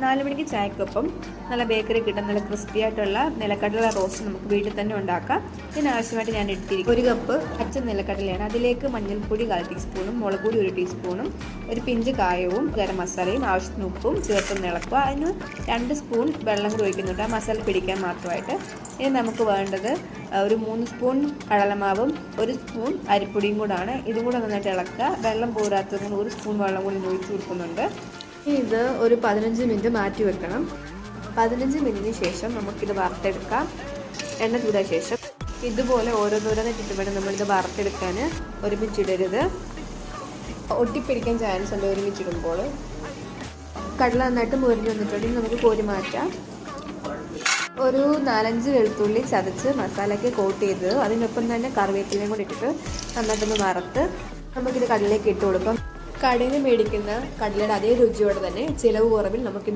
4 മണിക്ക് ചായക്കൊപ്പം നല്ല ബേക്കറി കിട്ടുന്ന നല്ല ക്രിസ്പി ആയിട്ടുള്ള നിലക്കടല റോസ്റ്റ് നമുക്ക് വീട്ടിൽ തന്നെ ഉണ്ടാക്കാം. ഇതിനാവശ്യമായിട്ട് ഞാൻ എടുത്തിരിക്കും 1 കപ്പ് പച്ച നിലക്കടലയാണ്. അതിലേക്ക് മഞ്ഞൾപ്പൊടി 1/4 ടീസ്പൂണും മുളക് പൊടി 1 ടീസ്പൂണും ഒരു പിഞ്ച് കായവും ഗരം മസാലയും ആവശ്യത്തിന് ഉപ്പും ചേർത്ത് ഇളക്കുക. അതിന് 2 സ്പൂൺ വെള്ളം കൂടി ഒഴിക്കുന്നുണ്ട്, ആ മസാല പിടിക്കാൻ മാത്രമായിട്ട്. ഇനി നമുക്ക് വേണ്ടത് ഒരു 3 സ്പൂൺ കടലമാവും 1 സ്പൂൺ അരിപ്പൊടിയും കൂടാണ്. ഇതും കൂടെ നന്നായിട്ട് ഇളക്കുക. വെള്ളം പോരാത്തത് കൊണ്ട് 1 സ്പൂൺ വെള്ളം കൂടി ഒഴിച്ച് കൊടുക്കുന്നുണ്ട്. ഇത് ഒരു 15 മിനിറ്റ് മാറ്റി വെക്കണം. 15 മിനിറ്റിന് ശേഷം നമുക്കിത് വറുത്തെടുക്കാം. എണ്ണ ചൂടായ ശേഷം ഇതുപോലെ ഓരോന്നോരോന്നായിട്ട് വേണം നമ്മളിത് വറുത്തെടുക്കാൻ. ഒരുമിച്ചിടരുത്, ഒട്ടിപ്പിടിക്കാൻ ചാൻസ് ഉണ്ട് ഒരുമിച്ചിടുമ്പോൾ. കടല നന്നായിട്ട് മുരിഞ്ഞ് വന്നിട്ടുണ്ടെങ്കിൽ നമുക്ക് കോരി മാറ്റാം. ഒരു 4-5 വെളുത്തുള്ളി ചതച്ച് മസാലയ്ക്ക് കോട്ട് ചെയ്ത് അതിനൊപ്പം തന്നെ കറിവേപ്പിലയും കൂടി ഇട്ടിട്ട് നന്നായിട്ടൊന്ന് വറുത്ത് നമുക്കിത് കടലിലേക്ക് ഇട്ട് കൊടുക്കാം. കടയിൽ നിന്ന് മേടിക്കുന്ന കടലയുടെ അതേ രുചിയോടെ തന്നെ ചിലവ് കുറവിൽ നമുക്ക്